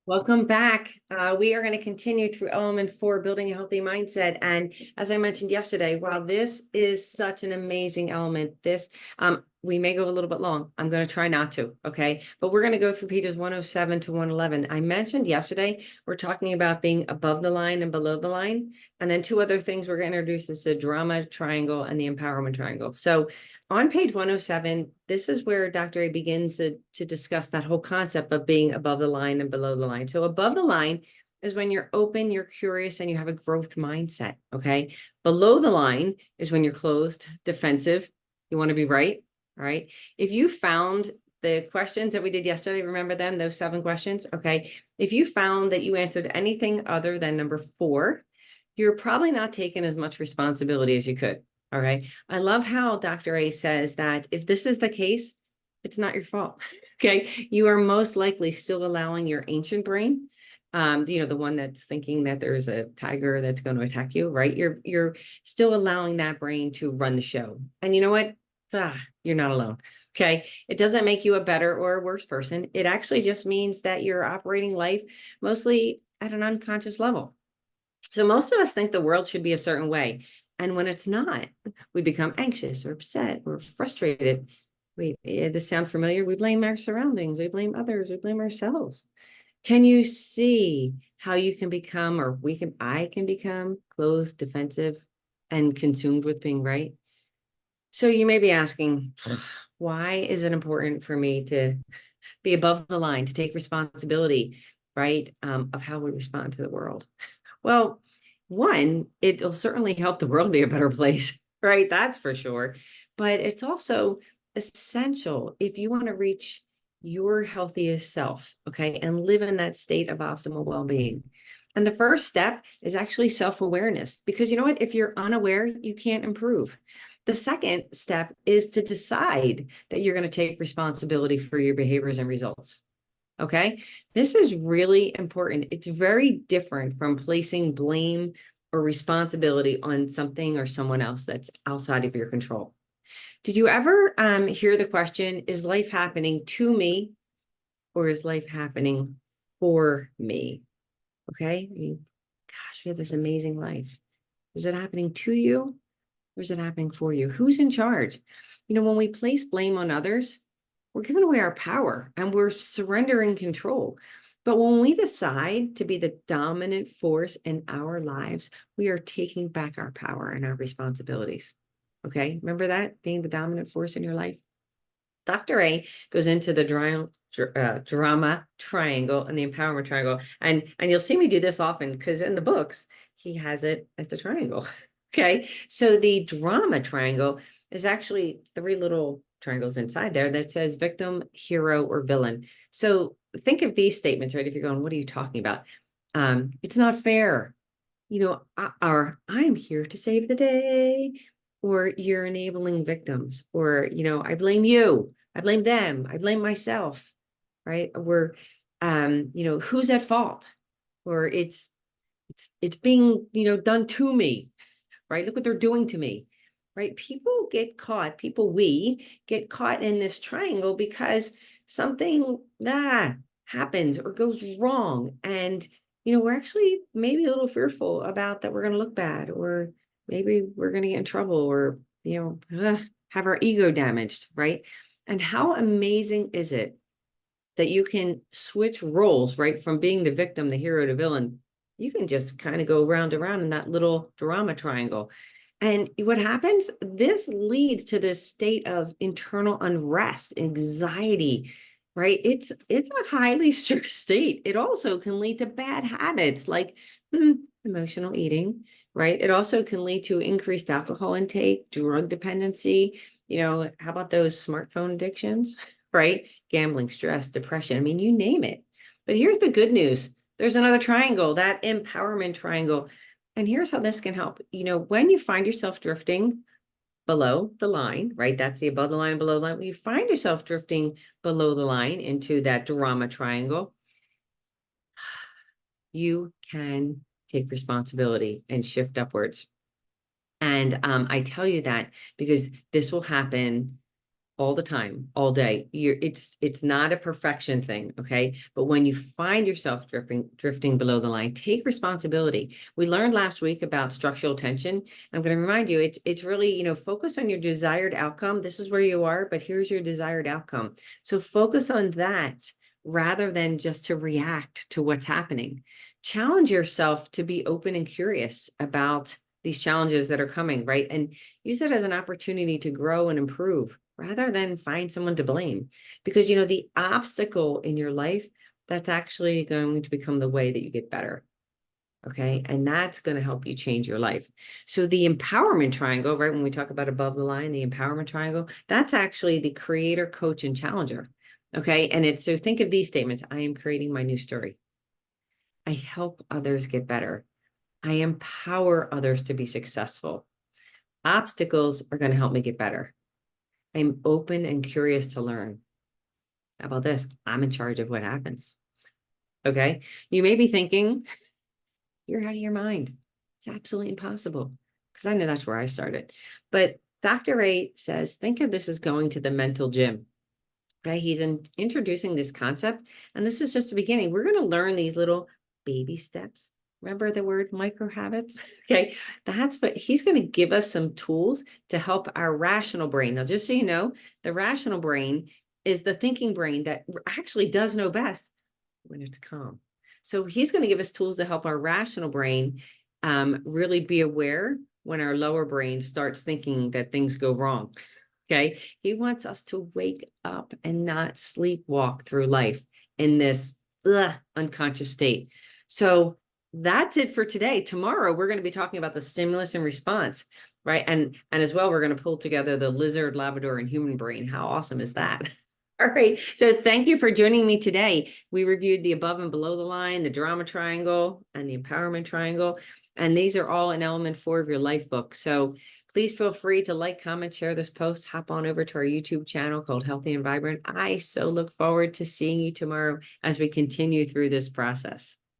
Welcome back. We are going to continue through element 4, building a healthy mindset. And as I mentioned yesterday, while this is such an amazing element, we may go a little bit long. I'm going to try not to. Okay. But we're going to go through pages 107 to 111. I mentioned yesterday, we're talking about being above the line and below the line. And then two other things we're going to introduce is the drama triangle and the empowerment triangle. So on page 107, this is where Dr. A begins to discuss that whole concept of being above the line and below the line. So above the line is when you're open, you're curious, and you have a growth mindset, okay? Below the line is when you're closed, defensive, you want to be right, all right? If you found the questions that we did yesterday, remember them, those 7 questions, okay? If you found that you answered anything other than number 4, you're probably not taking as much responsibility as you could. All right. I love how Dr. A says that if this is the case, it's not your fault. Okay. You are most likely still allowing your ancient brain, the one that's thinking that there's a tiger that's going to attack you, right? You're still allowing that brain to run the show. And you know what? You're not alone. Okay. It doesn't make you a better or a worse person. It actually just means that you're operating life mostly at an unconscious level. So most of us think the world should be a certain way. And when it's not, we become anxious or upset or frustrated. This sound familiar? We blame our surroundings. We blame others. We blame ourselves. Can you see how you can become, I can become closed, defensive, and consumed with being right? So you may be asking, why is it important for me to be above the line, to take responsibility, right, of how we respond to the world? Well, one, it'll certainly help the world be a better place, right? That's for sure. But it's also essential if you want to reach your healthiest self, okay, and live in that state of optimal well-being. And the first step is actually self-awareness, because you know what? If you're unaware, you can't improve. The second step is to decide that you're going to take responsibility for your behaviors and results. Okay. This is really important. It's very different from placing blame or responsibility on something or someone else that's outside of your control. Did you ever hear the question, is life happening to me or is life happening for me? Okay. I mean, gosh, we have this amazing life. Is it happening to you or is it happening for you? Who's in charge? When we place blame on others, we're giving away our power and we're surrendering control. But when we decide to be the dominant force in our lives, we are taking back our power and our responsibilities. Okay. Remember that, being the dominant force in your life? Dr. A goes into the drama triangle and the empowerment triangle. And you'll see me do this often because in the books, he has it as the triangle. Okay. So the drama triangle is actually 3 little triangles inside there that says victim, hero, or villain. So think of these statements, right? If you're going, what are you talking about? It's not fair. Or I'm here to save the day, or you're enabling victims, or, I blame you, I blame them, I blame myself, right? We're, who's at fault? Or it's being, done to me, right? Look what they're doing to me, right? We get caught in this triangle because something that happens or goes wrong. And, we're actually maybe a little fearful about that we're going to look bad, or maybe we're going to get in trouble, or, have our ego damaged, right? And how amazing is it that you can switch roles, right? From being the victim, the hero, to villain. You can just kind of go round and round in that little drama triangle. And what happens? This leads to this state of internal unrest, anxiety, right? It's a highly stressed state. It also can lead to bad habits like emotional eating, right? It also can lead to increased alcohol intake, drug dependency. How about those smartphone addictions, right? Gambling, stress, depression. I mean, you name it. But here's the good news. There's another triangle, that empowerment triangle. And here's how this can help. When you find yourself drifting below the line, right? That's the above the line and below the line. When you find yourself drifting below the line into that drama triangle, you can take responsibility and shift upwards. And I tell you that because this will happen all the time, all day. It's not a perfection thing, okay? But when you find yourself drifting below the line, take responsibility. We learned last week about structural tension. I'm going to remind you, it's really, focus on your desired outcome. This is where you are, but here's your desired outcome. So focus on that rather than just to react to what's happening. Challenge yourself to be open and curious about these challenges that are coming, right? And use it as an opportunity to grow and improve rather than find someone to blame. Because, the obstacle in your life, that's actually going to become the way that you get better. Okay. And that's going to help you change your life. So the empowerment triangle, right? When we talk about above the line, the empowerment triangle, that's actually the creator, coach, and challenger. Okay. And so think of these statements. I am creating my new story. I help others get better. I empower others to be successful. Obstacles are going to help me get better. I'm open and curious to learn. How about this? I'm in charge of what happens. Okay. You may be thinking, you're out of your mind. It's absolutely impossible, because I know that's where I started. But Dr. Ray says, think of this as going to the mental gym. Okay. He's introducing this concept, and this is just the beginning. We're going to learn these little baby steps. Remember the word micro habits? Okay. That's what he's going to give us, some tools to help our rational brain. Now, just so you know, the rational brain is the thinking brain that actually does know best when it's calm. So he's going to give us tools to help our rational brain really be aware when our lower brain starts thinking that things go wrong. Okay. He wants us to wake up and not sleepwalk through life in this unconscious state. So that's it for today. Tomorrow, we're going to be talking about the stimulus and response, right? And as well, we're going to pull together the lizard, Labrador, and human brain. How awesome is that? All right. So thank you for joining me today. We reviewed the above and below the line, the drama triangle, and the empowerment triangle. And these are all in element 4 of your life book. So please feel free to like, comment, share this post. Hop on over to our YouTube channel called Healthy and Vibrant. I so look forward to seeing you tomorrow as we continue through this process.